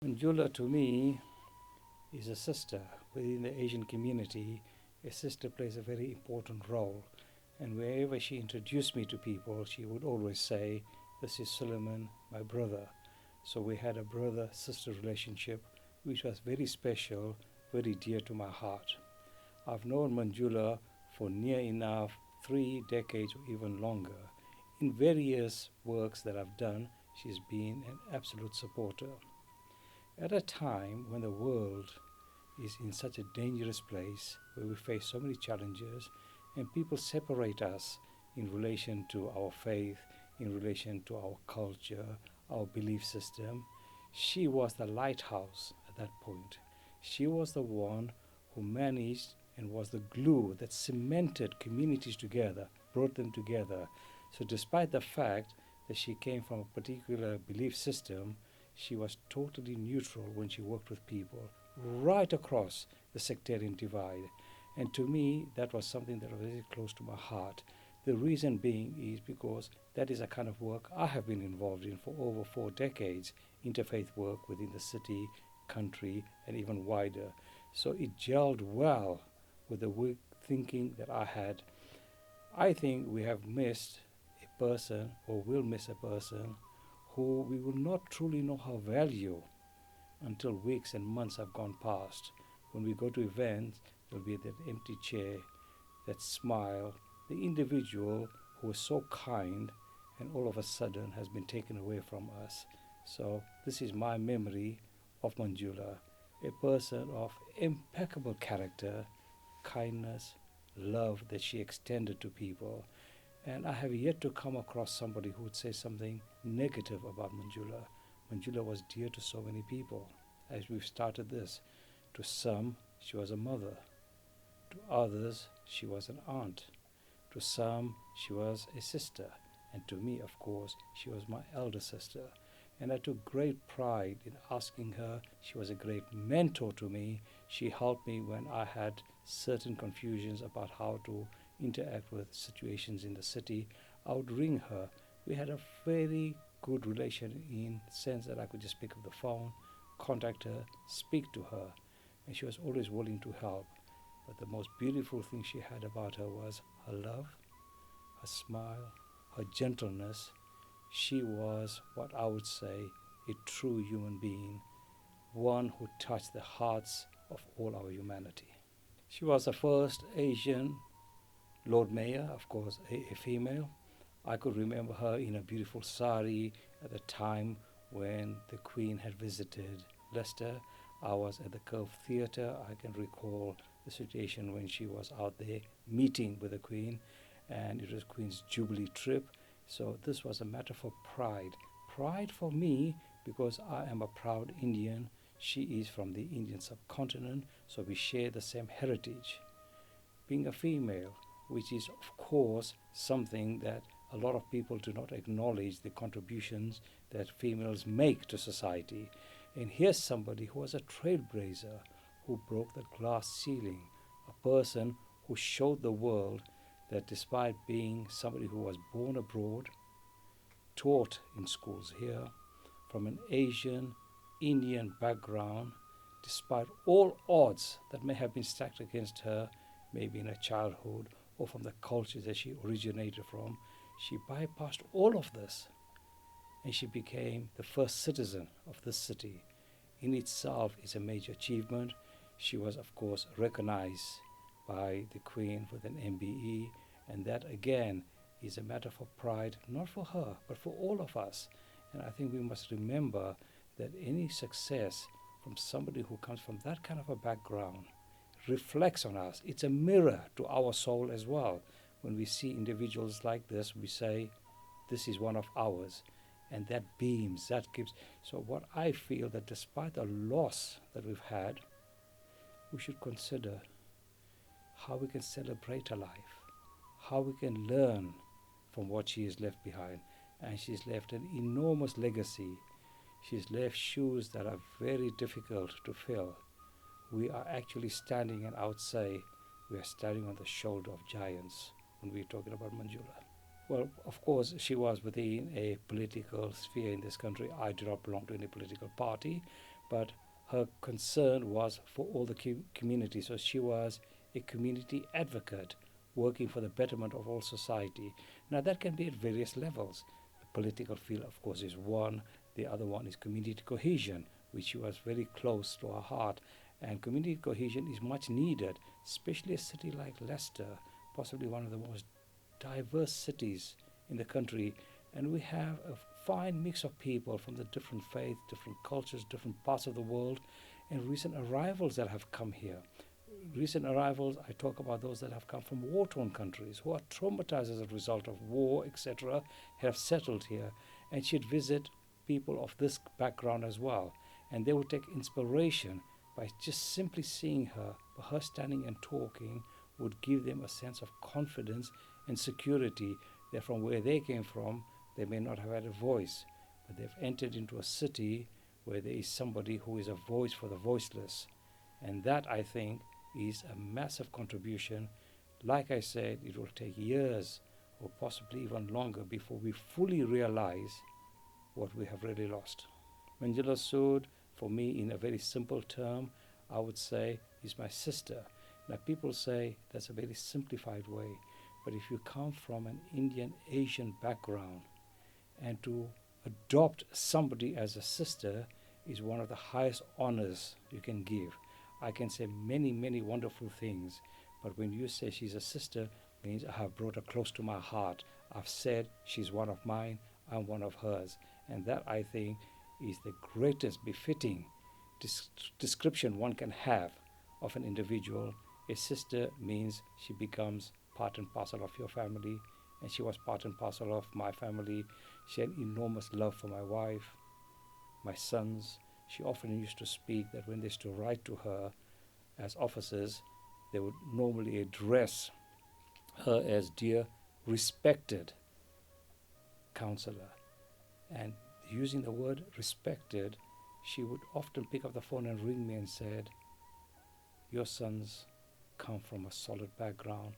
Manjula to me is a sister. Within the Asian community, a sister plays a very important role. And wherever she introduced me to people, she would always say, "This is Suleman, my brother." So we had a brother-sister relationship which was very special, very dear to my heart. I've known Manjula for near enough 3 decades or even longer. In various works that I've done, she's been an absolute supporter. At a time when the world is in such a dangerous place, where we face so many challenges and people separate us in relation to our faith, in relation to our culture, our belief system, she was the lighthouse at that point. She was the one who managed and was the glue that cemented communities together, brought them together. So despite the fact that she came from a particular belief system, she was totally neutral when she worked with people, right across the sectarian divide. And to me, that was something that was very close to my heart. The reason being is because that is a kind of work I have been involved in for over 4 decades, interfaith work within the city, country, and even wider. So it gelled well with the thinking that I had. I think we have missed a person, or will miss a person, who we will not truly know her value until weeks and months have gone past. When we go to events, there'll be that empty chair, that smile, the individual who was so kind and all of a sudden has been taken away from us. So this is my memory of Manjula, a person of impeccable character, kindness, love that she extended to people. And I have yet to come across somebody who would say something negative about Manjula. Manjula was dear to so many people. As we've started this, to some, she was a mother. To others, she was an aunt. To some, she was a sister. And to me, of course, she was my elder sister. And I took great pride in asking her. She was a great mentor to me. She helped me when I had certain confusions about how to interact with situations in the city. I would ring her. We had a very good relation in the sense that I could just pick up the phone, contact her, speak to her, and she was always willing to help. But the most beautiful thing she had about her was her love, her smile, her gentleness. She was what I would say a true human being, one who touched the hearts of all our humanity. She was the first Asian Lord Mayor, of course, a female. I could remember her in a beautiful sari at the time when the Queen had visited Leicester. I was at the Curve Theatre. I can recall the situation when she was out there meeting with the Queen, and it was Queen's Jubilee trip. So this was a matter for pride. Pride for me because I am a proud Indian. She is from the Indian subcontinent, so we share the same heritage. Being a female, which is of course something that a lot of people do not acknowledge, the contributions that females make to society. And here's somebody who was a trailblazer, who broke the glass ceiling, a person who showed the world that despite being somebody who was born abroad, taught in schools here, from an Asian, Indian background, despite all odds that may have been stacked against her, maybe in her childhood or from the culture that she originated from, she bypassed all of this and she became the first citizen of this city. In itself is a major achievement. She was, of course, recognized by the Queen with an MBE, and that again is a matter for pride, not for her, but for all of us. And I think we must remember that any success from somebody who comes from that kind of a background reflects on us. It's a mirror to our soul as well. When we see individuals like this, we say, this is one of ours. And that beams, that gives. So what I feel that despite the loss that we've had, we should consider how we can celebrate her life, how we can learn from what she has left behind. And she's left an enormous legacy. She's left shoes that are very difficult to fill. We are actually standing, and I would say we are standing on the shoulder of giants when we're talking about Manjula. Well, of course, she was within a political sphere in this country. I do not belong to any political party, but her concern was for all the community. So she was a community advocate working for the betterment of all society. Now that can be at various levels. The political field, of course, is one. The other one is community cohesion, which was very close to our heart. And community cohesion is much needed, especially a city like Leicester, possibly one of the most diverse cities in the country. And we have a fine mix of people from the different faiths, different cultures, different parts of the world, and recent arrivals that have come here. Recent arrivals, I talk about those that have come from war-torn countries, who are traumatized as a result of war, etc., have settled here. And she'd visit people of this background as well. And they would take inspiration by just simply seeing her, but her standing and talking would give them a sense of confidence and security that from where they came from, they may not have had a voice, but they've entered into a city where there is somebody who is a voice for the voiceless. And that, I think, is a massive contribution. Like I said, it will take years or possibly even longer before we fully realize what we have really lost. Manjula Sood, for me, in a very simple term, I would say is my sister. Now people say that's a very simplified way, but if you come from an Indian Asian background, and to adopt somebody as a sister is one of the highest honors you can give. I can say many, many wonderful things, but when you say she's a sister, it means I have brought her close to my heart. I've said she's one of mine, I'm one of hers. And that, I think, is the greatest befitting description one can have of an individual. A sister means she becomes part and parcel of your family, and she was part and parcel of my family. She had enormous love for my wife, my sons. She often used to speak that when they used to write to her as officers, they would normally address her as dear, respected councillor. And using the word respected, she would often pick up the phone and ring me and said, your sons come from a solid background.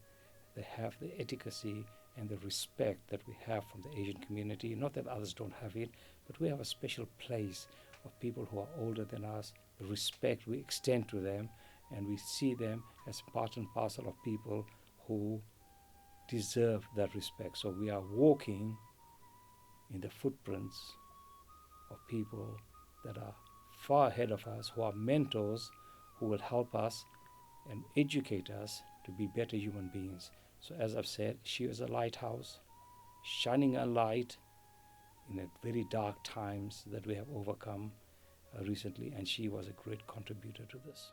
They have the advocacy and the respect that we have from the Asian community. Not that others don't have it, but we have a special place of people who are older than us, the respect we extend to them, and we see them as part and parcel of people who deserve that respect. So we are walking in the footprints of people that are far ahead of us, who are mentors, who will help us and educate us to be better human beings. So as I've said, she is a lighthouse, shining a light in a very dark times that we have overcome recently, and she was a great contributor to this.